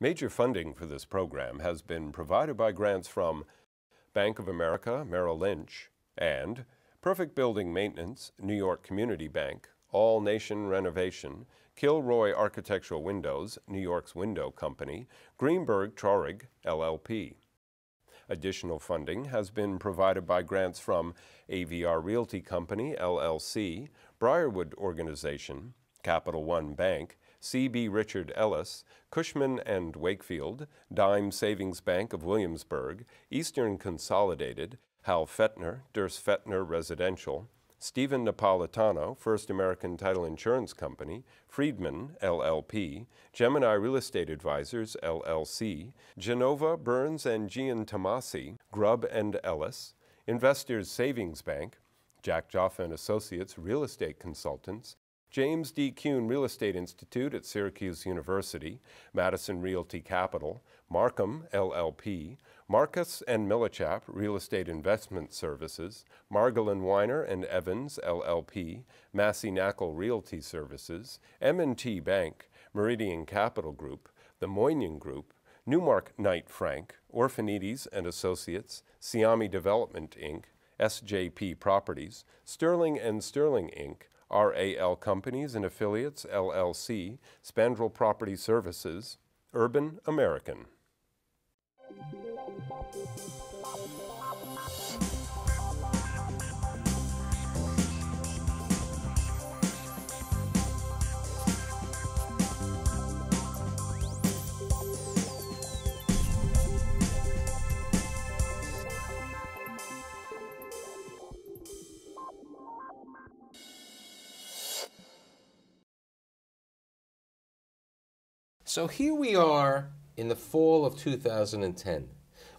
Major funding for this program has been provided by grants from Bank of America, Merrill Lynch, and Perfect Building Maintenance, New York Community Bank, All Nation Renovation, Kilroy Architectural Windows, New York's Window Company, Greenberg Traurig, LLP. Additional funding has been provided by grants from AVR Realty Company, LLC, Briarwood Organization, Capital One Bank, C.B. Richard Ellis, Cushman and Wakefield, Dime Savings Bank of Williamsburg, Eastern Consolidated, Hal Fettner, Durst Fettner Residential, Stephen Napolitano, First American Title Insurance Company, Friedman, LLP, Gemini Real Estate Advisors, LLC, GENOVA, Burns and GIANTOMASI, GRUBB and ELLIS, Investors Savings Bank, Jack Joffa and Associates Real Estate Consultants, James D. KUHN Real Estate Institute at Syracuse University, Madison Realty Capital, Markham, LLP, Marcus and Millichap Real Estate Investment Services, Margolin Weiner and Evans, LLP, MASSEY KNAKAL Realty Services, M&T Bank, Meridian Capital Group, the Moynihan Group, Newmark Knight Frank, Orphanides and Associates, Siami Development, Inc., SJP Properties, Sterling and Sterling, Inc., RAL Companies and Affiliates, LLC, Spandrel Property Services, Urban American. So here we are in the fall of 2010.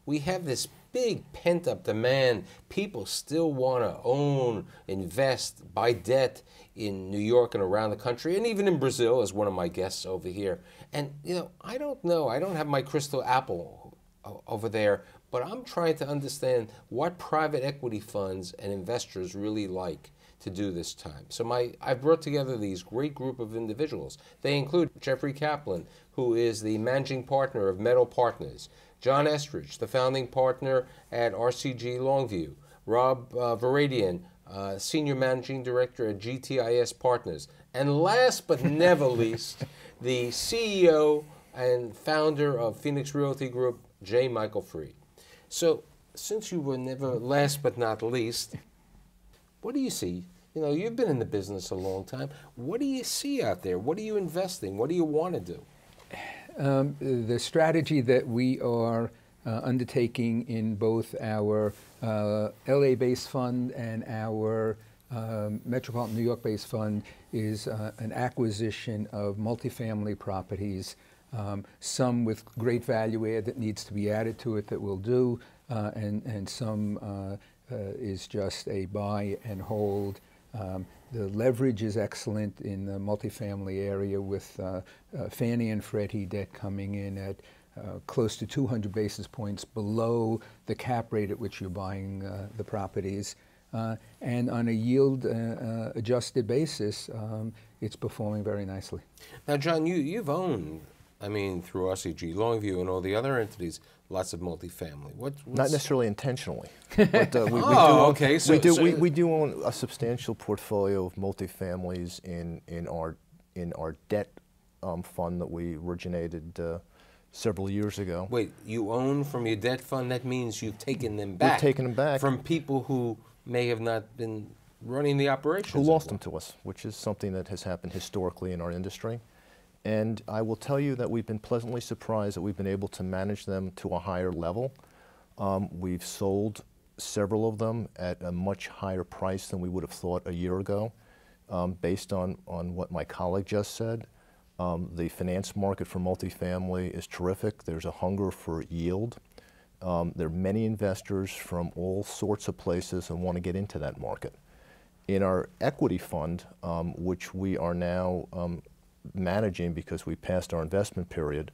We have this big pent-up demand. People still want to own, invest, buy debt in New York and around the country, and even in Brazil, as one of my guests over here. And, you know, I don't know. I don't have my crystal apple over there, but I'm trying to understand what private equity funds and investors really like to do this time. So I've brought together these great group of individuals. They include Jeffrey Kaplan, who is the managing partner of Meadow Partners, John Estridge, the founding partner at RCG Longview, Rob Varadian, senior managing director at GTIS Partners, and last but never least, the CEO and founder of Phoenix Realty Group, J. Michael Freed. So since you were never last but not least, what do you see? You know, you've been in the business a long time. What do you see out there? What are you investing? What do you want to do? The strategy that we are undertaking in both our LA-based fund and our Metropolitan New York-based fund is an acquisition of multifamily properties, some with great value add that needs to be added to it that we'll do, and some is just a buy and hold. The leverage is excellent in the multifamily area with Fannie and Freddie debt coming in at close to 200 basis points below the cap rate at which you're buying the properties. And on a yield adjusted basis, it's performing very nicely. Now, John, you've owned, I mean, through RCG Longview and all the other entities, lots of multifamily. Not necessarily intentionally, but we do own a substantial portfolio of multifamilies in our debt fund that we originated several years ago. Wait, you own from your debt fund? That means you've taken them back. We've taken them back from people who may have not been running the operations. Who lost them to us, which is something that has happened historically in our industry. And I will tell you that we've been pleasantly surprised that we've been able to manage them to a higher level. We've sold several of them at a much higher price than we would have thought a year ago, based on what my colleague just said. The finance market for multifamily is terrific. There's a hunger for yield. There are many investors from all sorts of places and want to get into that market. In our equity fund, which we are now managing because we passed our investment period,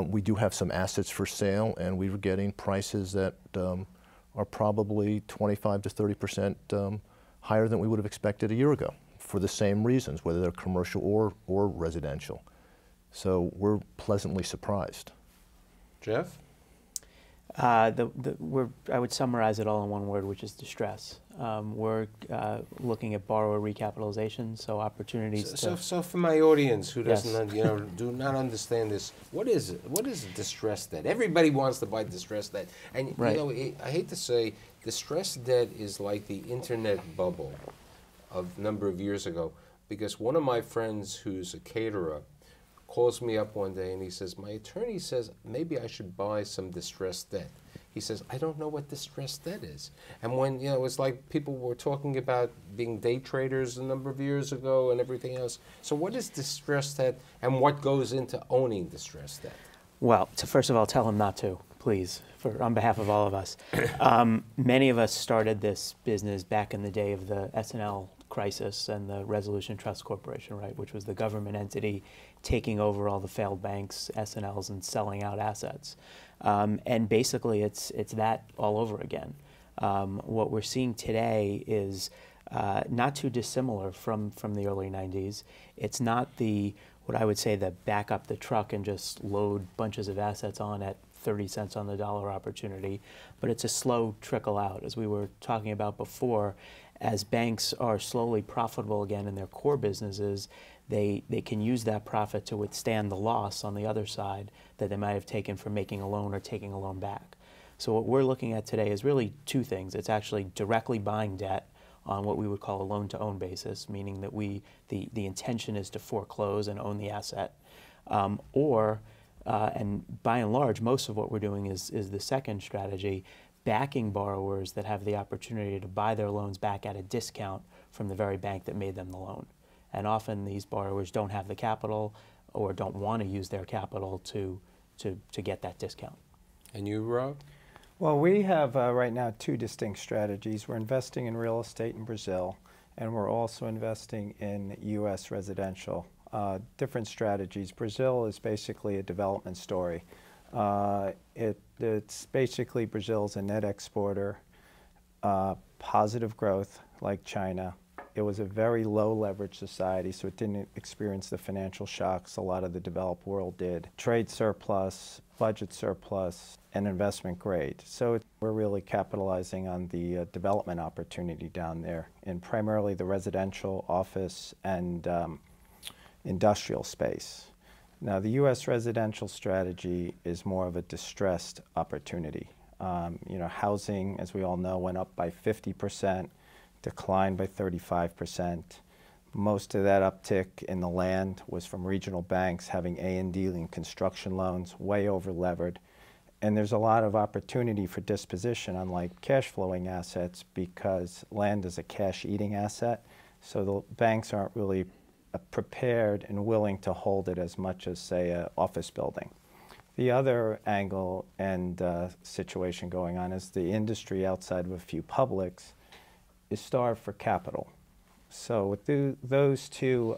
we do have some assets for sale, and we were getting prices that are probably 25 to 30% higher than we would have expected a year ago for the same reasons, whether they're commercial or residential. So we're pleasantly surprised. Jeff? I would summarize it all in one word, which is distress. We're looking at borrower recapitalization, so opportunities. So for my audience who Yes. doesn't, do not understand this, what is it? What is distressed debt? Everybody wants to buy distressed debt, and Right. I hate to say, distressed debt is like the internet bubble of a number of years ago, because one of my friends who's a caterer calls me up one day and he says, my attorney says maybe I should buy some distressed debt. He says, I don't know what distressed debt is. And when, it's like people were talking about being day traders a number of years ago and everything else. So what is distressed debt, and what goes into owning distressed debt? Well, first of all, tell him not to, please, on behalf of all of us. Many of us started this business back in the day of the S&L crisis and the Resolution Trust Corporation, right, which was the government entity taking over all the failed banks, S&Ls, and selling out assets. And basically, it's that all over again. What we're seeing today is not too dissimilar from the early 90s. It's not what I would say the back up the truck and just load bunches of assets on at 30 cents on the dollar opportunity, but it's a slow trickle out. As we were talking about before, as banks are slowly profitable again in their core businesses, they can use that profit to withstand the loss on the other side that they might have taken from making a loan or taking a loan back. So what we're looking at today is really two things. It's actually directly buying debt on what we would call a loan-to-own basis, meaning that the intention is to foreclose and own the asset, and by and large, most of what we're doing is the second strategy, backing borrowers that have the opportunity to buy their loans back at a discount from the very bank that made them the loan. And often these borrowers don't have the capital or don't want to use their capital to get that discount. And you, Rob? Well, we have right now two distinct strategies. We're investing in real estate in Brazil, and we're also investing in U.S. residential. Different strategies. Brazil is basically a development story. It's basically Brazil's a net exporter, positive growth like China. It was a very low leverage society, so it didn't experience the financial shocks a lot of the developed world did. Trade surplus, budget surplus, and investment grade. So we're really capitalizing on the development opportunity down there in primarily the residential, office, and industrial space. Now, the U.S. residential strategy is more of a distressed opportunity. Housing, as we all know, went up by 50%, declined by 35%. Most of that uptick in the land was from regional banks having A&D and construction loans, way over levered. And there's a lot of opportunity for disposition, unlike cash flowing assets, because land is a cash eating asset. So the banks aren't really prepared and willing to hold it as much as, say, an office building. The other angle and situation going on is the industry outside of a few publics is starved for capital. So with those two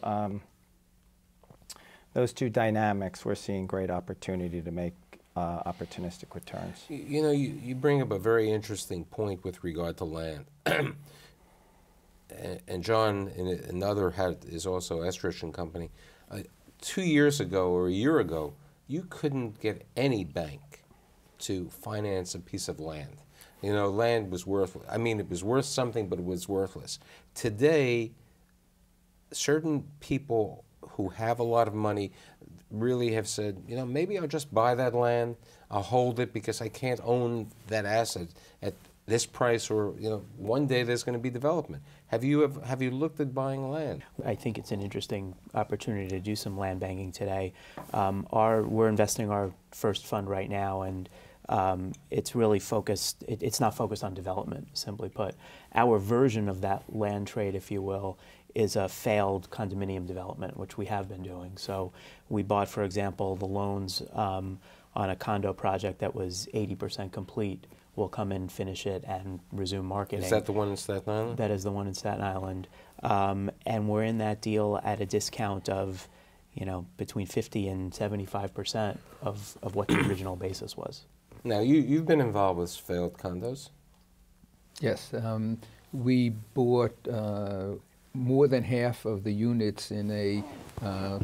dynamics, we're seeing great opportunity to make opportunistic returns. You bring up a very interesting point with regard to land. And John, in another is also Estrich and Company. 2 years ago or a year ago, you couldn't get any bank to finance a piece of land. Land was worth, it was worth something, but it was worthless. Today, certain people who have a lot of money really have said, maybe I'll just buy that land, I'll hold it because I can't own that asset at this price, or one day there's going to be development. Have you looked at buying land? I think it's an interesting opportunity to do some land banking today. We're investing our first fund right now, and it's really focused. It's not focused on development, simply put. Our version of that land trade, if you will, is a failed condominium development, which we have been doing. So we bought, for example, the loans on a condo project that was 80% complete. We'll come in, finish it, and resume marketing. Is that the one in Staten Island? That is the one in Staten Island. And we're in that deal at a discount of, between 50 and 75% of what the original basis was. Now, you've been involved with failed condos? Yes. We bought more than half of the units in a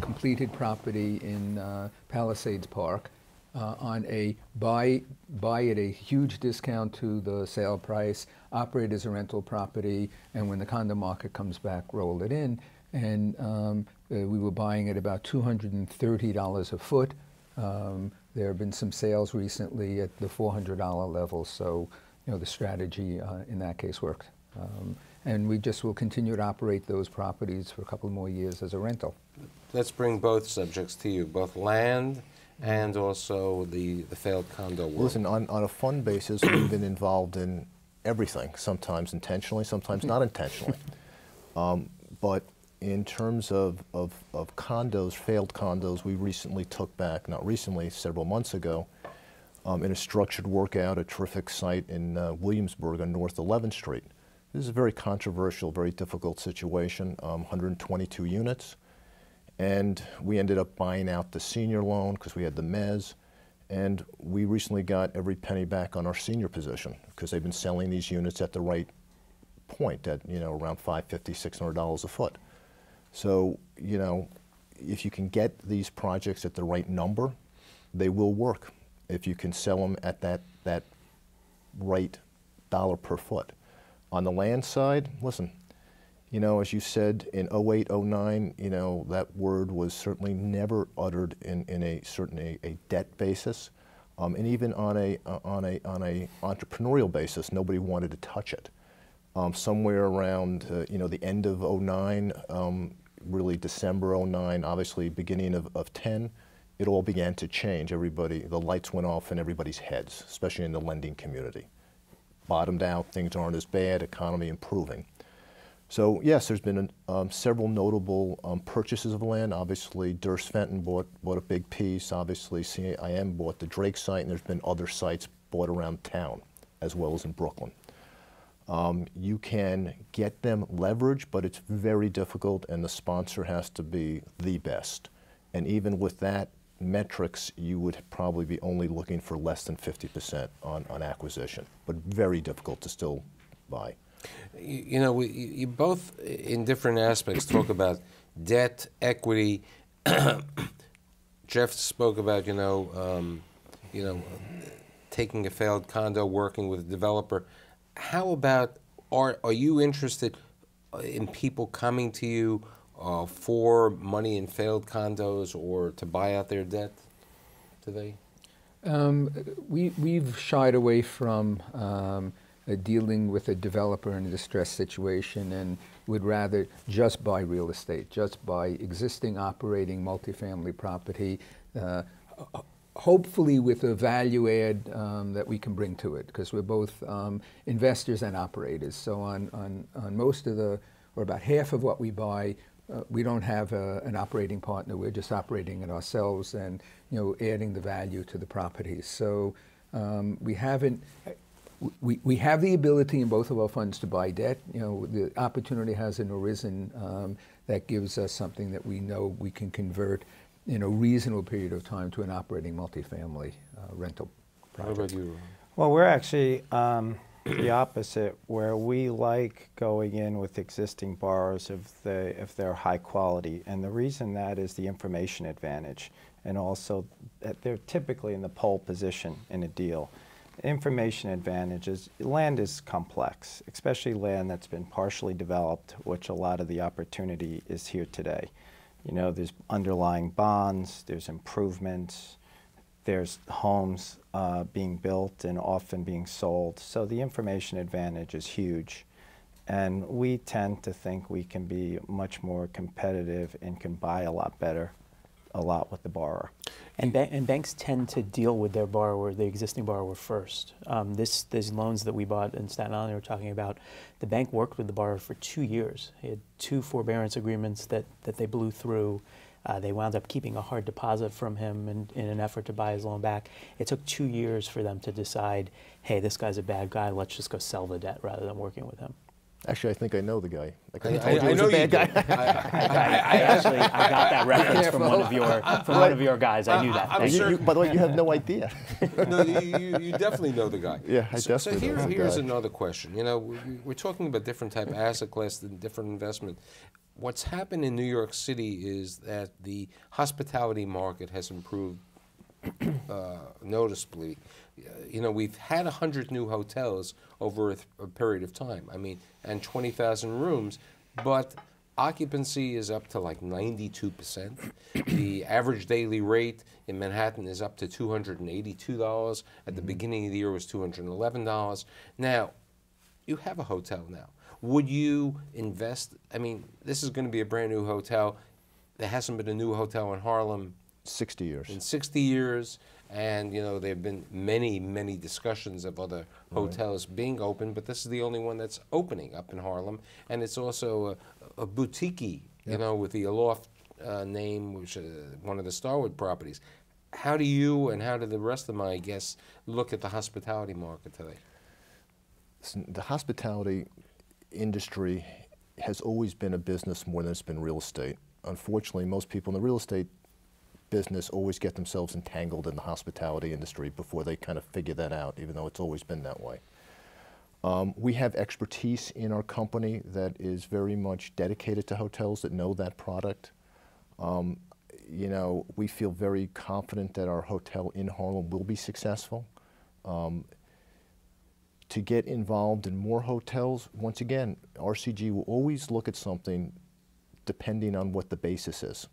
completed property in Palisades Park on a buy at a huge discount to the sale price, operate as a rental property, and when the condo market comes back, roll it in. And we were buying at about $230 a foot. There have been some sales recently at the $400 level, so the strategy in that case worked. And we just will continue to operate those properties for a couple more years as a rental. Let's bring both subjects to you, both land and also the failed condo world. Listen, on a fund basis, we've been involved in everything, sometimes intentionally, sometimes not intentionally. But in terms of condos, failed condos, we recently took back, not recently, several months ago, in a structured workout, a terrific site in Williamsburg on North 11th Street. This is a very controversial, very difficult situation, 122 units. And we ended up buying out the senior loan because we had the mezz. And we recently got every penny back on our senior position because they've been selling these units at the right point at, around $550, $600 a foot. So, if you can get these projects at the right number, they will work if you can sell them at that right dollar per foot. On the land side, listen, as you said, in 08, 09, that word was certainly never uttered in a debt basis. And even on a entrepreneurial basis, nobody wanted to touch it. Somewhere around, the end of 09, really December 09, obviously beginning of 10, it all began to change. The lights went off in everybody's heads, especially in the lending community. Bottomed out, things aren't as bad, economy improving. So yes, there's been several notable purchases of land. Obviously, Durst Fenton bought a big piece. Obviously, CIM bought the Drake site, and there's been other sites bought around town, as well as in Brooklyn. You can get them leverage, but it's very difficult, and the sponsor has to be the best. And even with that metrics, you would probably be only looking for less than 50% on acquisition, but very difficult to still buy. You both, in different aspects, talk about debt, equity. Jeff spoke about, taking a failed condo, working with a developer. How about, are you interested in people coming to you for money in failed condos or to buy out their debt today? We've shied away from dealing with a developer in a distressed situation and would rather just buy real estate, just buy existing operating multifamily property, hopefully with a value add that we can bring to it, because we're both investors and operators. So on most of or about half of what we buy, we don't have an operating partner. We're just operating it ourselves and adding the value to the properties. So we haven't. We have the ability in both of our funds to buy debt. The opportunity hasn't arisen that gives us something that we know we can convert in a reasonable period of time to an operating multifamily rental project. How about you? Well, we're actually the opposite, where we like going in with existing borrowers if they're high quality. And the reason that is the information advantage, and also that they're typically in the pole position in a deal. Information advantage is land is complex, especially land that's been partially developed, which a lot of the opportunity is here today. There's underlying bonds, there's improvements, there's homes being built and often being sold. So the information advantage is huge. And we tend to think we can be much more competitive and can buy a lot better, a lot with the borrower. And banks tend to deal with their borrower, the existing borrower, first. These loans that we bought in Staten Island, we were talking about, the bank worked with the borrower for 2 years. They had 2 forbearance agreements that they blew through. They wound up keeping a hard deposit from him in an effort to buy his loan back. It took 2 years for them to decide, hey, this guy's a bad guy, let's just go sell the debt rather than working with him. Actually, I think I know the guy. Like I I told you, he was know a bad you guy. do. I got that reference from one of your guys. I knew that. I'm Thank you. certain- By the way, you have no idea. No, you definitely know the guy. Yeah, I So definitely know the here's guy. another question. You know, we're talking about different type of asset class and different investment. What's happened in New York City is that the hospitality market has improved noticeably. You know, we've had 100 new hotels over a period of time. I mean, and 20,000 rooms, but occupancy is up to like 92%. The average daily rate in Manhattan is up to $282. At the beginning of the year, it was $211. Now, you have a hotel now. Would you invest? I mean, this is going to be a brand new hotel. There hasn't been a new hotel in Harlem 60 years. in 60 years, and you know there have been many discussions of other hotels being open, but this is the only one that's opening up in Harlem, and it's also a boutique, you know, with the Aloft name, which is one of the Starwood properties. How do you and how do the rest of my guests look at the hospitality market today? Listen, the hospitality industry has always been a business more than it's been real estate. Unfortunately, most people in the real estate business always get themselves entangled in the hospitality industry before they kind of figure that out, even though it's always been that way. We have expertise in our company that is very much dedicated to hotels that know that product. You know, we feel very confident that our hotel in Harlem will be successful. To get involved in more hotels, once again, RCG will always look at something depending on what the basis is.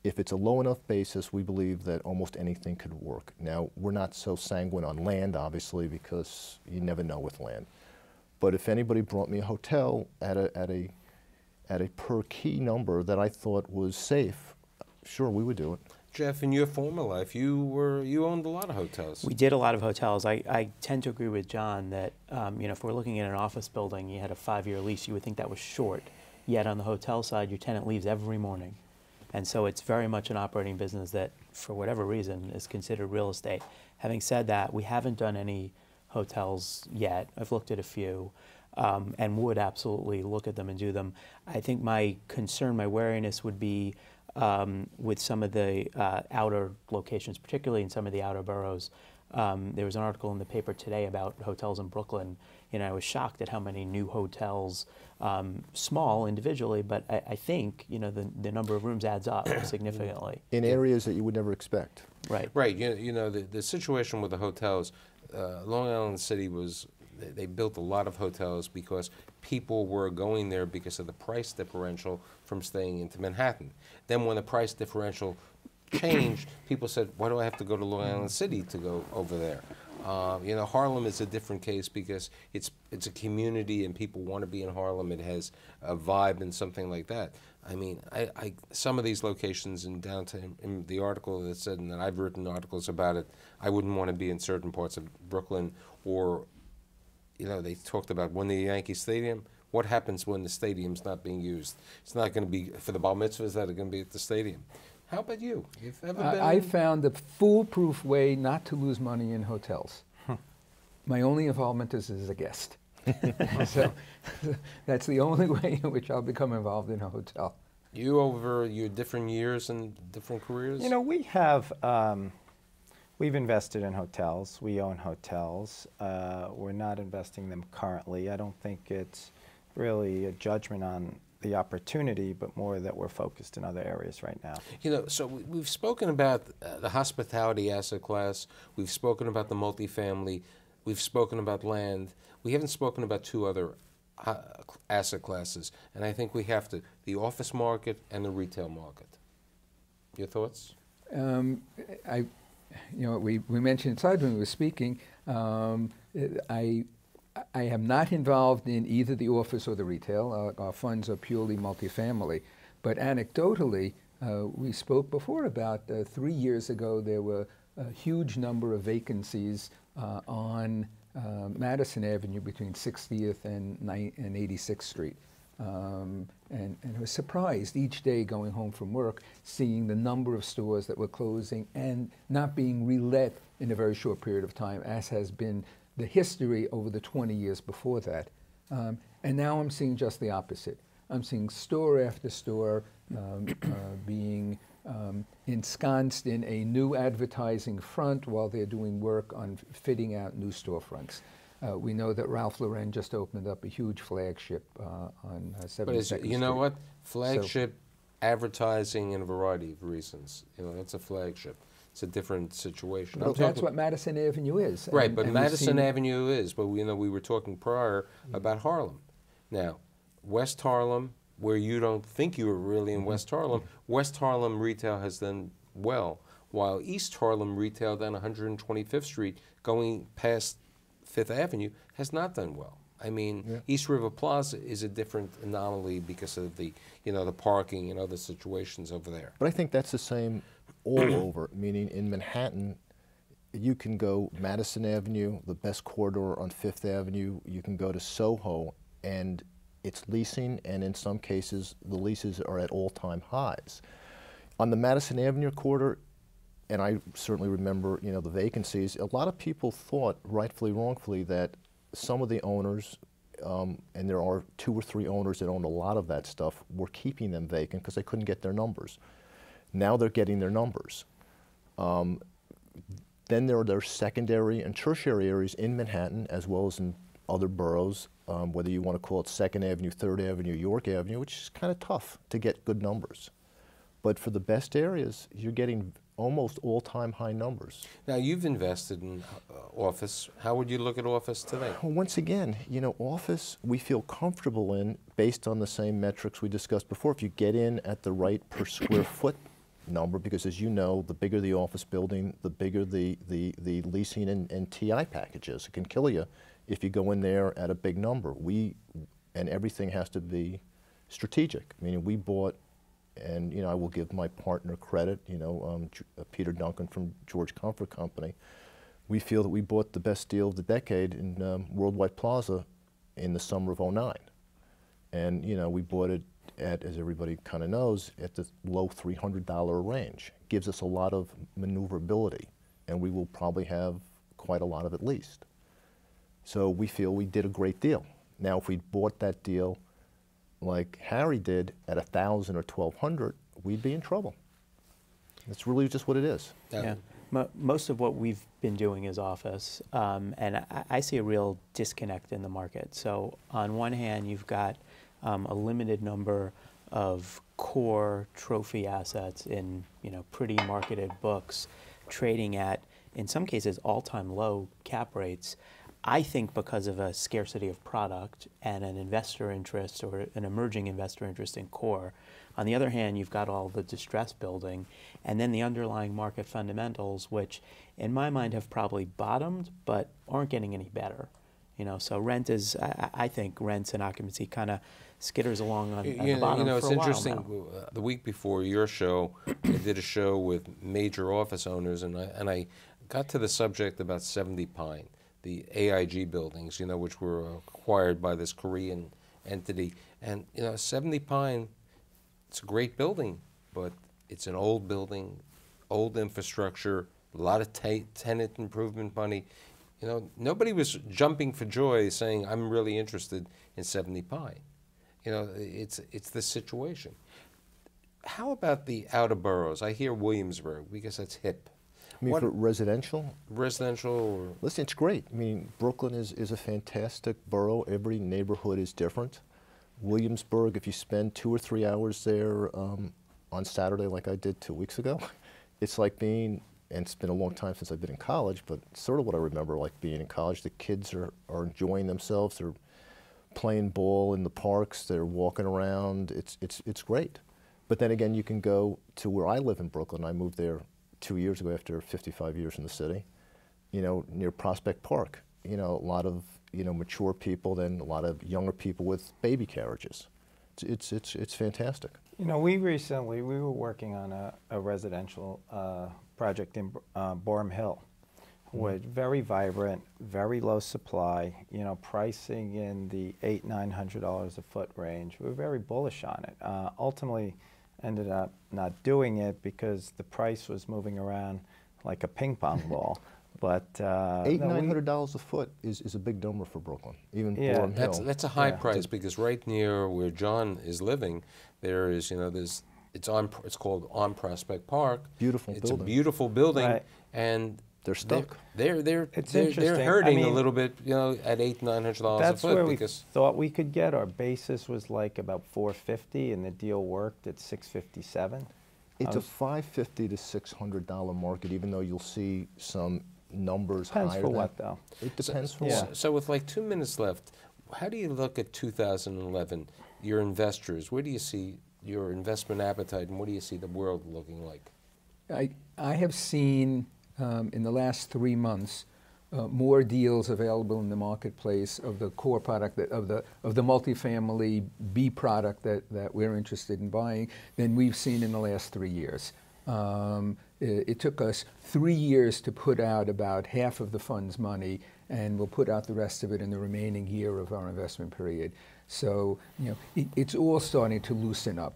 If it's a low enough basis, we believe that almost anything could work. Now, we're not so sanguine on land, obviously, because you never know with land. But if anybody brought me a hotel at a per key number that I thought was safe, sure, we would do it. Jeff, in your former life, you owned a lot of hotels. We did a lot of hotels. I tend to agree with John that you know, if we're looking at an office building, you had a 5-year lease, you would think that was short. Yet on the hotel side, your tenant leaves every morning. And so it's very much an operating business that, for whatever reason, is considered real estate. Having said that, we haven't done any hotels yet. I've looked at a few and would absolutely look at them and do them. I think my concern, my wariness would be with some of the outer locations, particularly in some of the outer boroughs. There was an article in the paper today about hotels in Brooklyn, and I was shocked at how many new hotels, small individually, but I think, you know, the number of rooms adds up significantly. In areas that you would never expect. Right. Right. You know, the situation with the hotels, Long Island City they built a lot of hotels because people were going there because of the price differential from staying into Manhattan. Then when the price differential changed, people said, why do I have to go to Long Island City to go over there? You know, Harlem is a different case because it's a community and people want to be in Harlem. It has a vibe and something like that. I mean, some of these locations in downtown, in the article that said, and I've written articles about it, I wouldn't want to be in certain parts of Brooklyn. Or, you know, they talked about when the Yankee Stadium, what happens when the stadium's not being used? It's not going to be for the bar mitzvahs that are going to be at the stadium. How about you? You've ever been? I found a foolproof way not to lose money in hotels. My only involvement is as a guest. So that's the only way in which I'll become involved in a hotel. You, over your different years and different careers? You know, we have, we've invested in hotels. We own hotels. We're not investing them currently. I don't think it's really a judgment on the opportunity, but more that we're focused in other areas right now. You know, so we've spoken about the hospitality asset class. We've spoken about the multifamily. We've spoken about land. We haven't spoken about two other asset classes, and I think we have to, the office market and the retail market. Your thoughts? You know, we mentioned inside when we were speaking, I am not involved in either the office or the retail. Our funds are purely multifamily. But anecdotally, we spoke before about 3 years ago, there were a huge number of vacancies on Madison Avenue between 60th and 86th Street. And I was surprised each day going home from work, seeing the number of stores that were closing and not being relet in a very short period of time, as has been the history over the 20 years before that. And now I'm seeing just the opposite. I'm seeing store after store being ensconced in a new advertising front while they're doing work on fitting out new storefronts. We know that Ralph Lauren just opened up a huge flagship on 72nd But Street. you know what? Flagship advertising in a variety of reasons. You know, that's a flagship. It's a different situation. Well, that's what Madison Avenue is. Right, but Madison Avenue is. But you know, we were talking prior about Harlem. Now, West Harlem, where you don't think you were really in West Harlem retail has done well, while East Harlem retail down 125th Street, going past Fifth Avenue, has not done well. I mean, East River Plaza is a different anomaly because of the, you know, the parking and other situations over there. But I think that's the same all over, meaning in Manhattan, you can go Madison Avenue, the best corridor on Fifth Avenue, you can go to Soho, and it's leasing, and in some cases, the leases are at all-time highs. On the Madison Avenue corridor, and I certainly remember, you know, the vacancies, a lot of people thought, rightfully, wrongfully, that some of the owners, and there are 2 or 3 owners that own a lot of that stuff, were keeping them vacant because they couldn't get their numbers. Now they're getting their numbers. Then there are secondary and tertiary areas in Manhattan as well as in other boroughs, whether you want to call it 2nd Avenue, 3rd Avenue, York Avenue, which is kind of tough to get good numbers. But for the best areas, you're getting almost all-time high numbers. Now, you've invested in office. How would you look at office today? Well, once again, you know, office we feel comfortable in based on the same metrics we discussed before. If you get in at the right per square foot number, because as you know, the bigger the office building, the bigger the leasing and TI packages. It can kill you if you go in there at a big number. And everything has to be strategic, meaning we bought, and you know, I will give my partner credit, you know, Peter Duncan from George Comfort Company. We feel that we bought the best deal of the decade in Worldwide Plaza in the summer of '09. And you know, we bought it at, as everybody kind of knows, at the low $300 range. Gives us a lot of maneuverability, and we will probably have quite a lot of it leased. So we feel we did a great deal. Now, if we bought that deal like Harry did at 1,000 or 1,200, we'd be in trouble. That's really just what it is. Yeah. Most of what we've been doing is office, and I see a real disconnect in the market. So on one hand, you've got a limited number of core trophy assets in, you know, pretty marketed books, trading at, in some cases, all-time low cap rates. I think because of a scarcity of product and an investor interest or an emerging investor interest in core. On the other hand, you've got all the distress building and then the underlying market fundamentals, which in my mind have probably bottomed but aren't getting any better. You know, so rent is, I think rents and occupancy kind of skitters along on the bottom. You know, for it's a while interesting. now. The week before your show, I did a show with major office owners, and I got to the subject about 70 Pine, the AIG buildings, you know, which were acquired by this Korean entity. And, you know, 70 Pine, it's a great building, but it's an old building, old infrastructure, a lot of tenant improvement money. You know, nobody was jumping for joy saying, I'm really interested in 70 Pine. You know, it's the situation. How about the outer boroughs? I hear Williamsburg because that's hip. I mean, for residential? Residential or? Listen, it's great. I mean, Brooklyn is a fantastic borough. Every neighborhood is different. Williamsburg, if you spend 2 or 3 hours there on Saturday like I did 2 weeks ago, it's like being, and it's been a long time since I've been in college, but sort of what I remember like being in college. The kids are enjoying themselves. They're playing ball in the parks. They're walking around. It's great. But then again, you can go to where I live in Brooklyn. I moved there 2 years ago after 55 years in the city, you know, near Prospect Park. You know, a lot of, you know, mature people, then a lot of younger people with baby carriages. It's fantastic. You know, we were working on a residential project in Boerum Hill, with very vibrant, very low supply, you know, pricing in the $800–900 a foot range. We were very bullish on it. Ultimately, ended up not doing it because the price was moving around like a ping pong ball. But $800-900 a foot is a big number for Brooklyn, even Gorham Hill. That's a high price because right near where John is living, there is it's called On Prospect Park. Beautiful building. It's a beautiful building, and they're stuck. They're hurting a little bit, at $800-900 a foot. That's where we thought we could get. Our basis was like about $450, and the deal worked at $657. It's a $550 to $600 market, even though you'll see some numbers higher. Depends for what, though. It depends for what. So with like 2 minutes left, how do you look at 2011? Your investors, where do you see your investment appetite, and what do you see the world looking like? I have seen in the last 3 months more deals available in the marketplace of the core product of the multifamily B product that we're interested in buying than we've seen in the last 3 years. It took us 3 years to put out about half of the fund's money, and we'll put out the rest of it in the remaining year of our investment period. So, it's all starting to loosen up.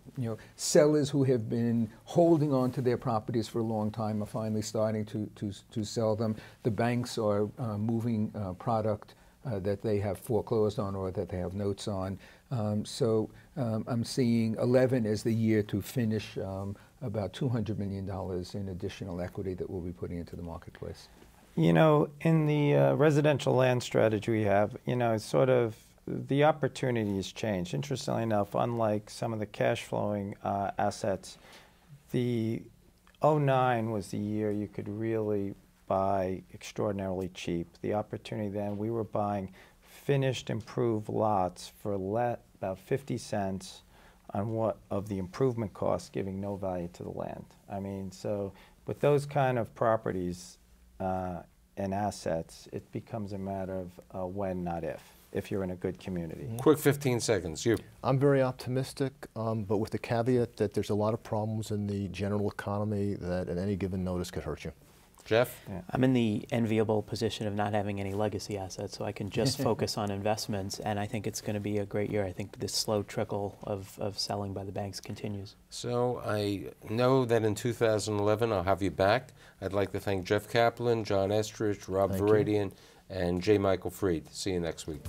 Sellers who have been holding on to their properties for a long time are finally starting to sell them. The banks are moving product that they have foreclosed on or that they have notes on. So I'm seeing 11 as the year to finish about $200 million in additional equity that we'll be putting into the marketplace. In the residential land strategy we have, it's sort of the opportunity has changed. Interestingly enough, unlike some of the cash flowing assets, the 09 was the year you could really buy extraordinarily cheap. The opportunity then, we were buying finished improved lots for about 50 cents on what of the improvement cost, giving no value to the land. I mean, so with those kind of properties and assets, it becomes a matter of when, not if you're in a good community. Quick 15 seconds, you. I'm very optimistic, but with the caveat that there's a lot of problems in the general economy that at any given notice could hurt you. Jeff? Yeah. I'm in the enviable position of not having any legacy assets, so I can just focus on investments, and I think it's going to be a great year. I think this slow trickle of selling by the banks continues. So I know that in 2011 I'll have you back. I'd like to thank Jeff Kaplan, John Estrich, Rob Varadian, and J. Michael Fried. See you next week.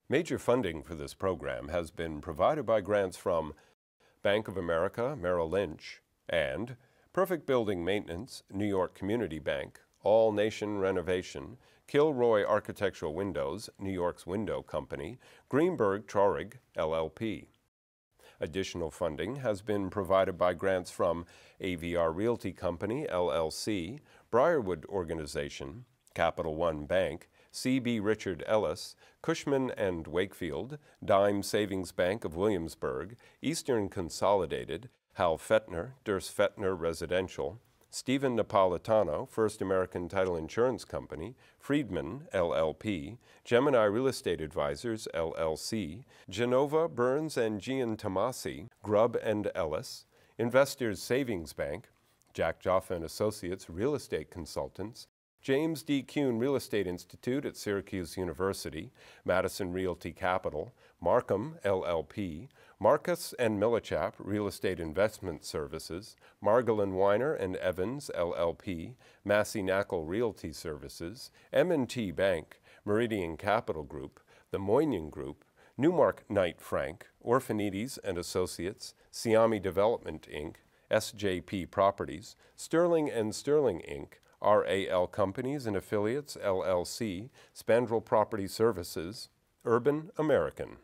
Major funding for this program has been provided by grants from Bank of America, Merrill Lynch, and Perfect Building Maintenance, New York Community Bank, All Nation Renovation, KILROY Architectural Windows, New York's Window Company, Greenberg Traurig, LLP. Additional funding has been provided by grants from AVR Realty Company, LLC, Briarwood Organization, Capital One Bank, C.B. Richard Ellis, Cushman and Wakefield, Dime Savings Bank of Williamsburg, Eastern Consolidated, Hal Fettner, Durst Fettner Residential, Stephen Napolitano, First American Title Insurance Company, Friedman, LLP, Gemini Real Estate Advisors, LLC, GENOVA, Burns and GIANTOMASI, GRUBB and ELLIS, Investors Savings Bank, Jack Joffa and Associates Real Estate Consultants, James D. KUHN Real Estate Institute at Syracuse University, Madison Realty Capital, Markham, LLP, Marcus and Millichap Real Estate Investment Services, Margolin Weiner and Evans, LLP, Massey KNAKAL Realty Services, M&T Bank, Meridian Capital Group, the Moynihan Group, Newmark Knight Frank, Orphanides and Associates, Siami Development, Inc., SJP Properties, Sterling and Sterling, Inc., RAL Companies and Affiliates, LLC, Spandrel Property Services, Urban American.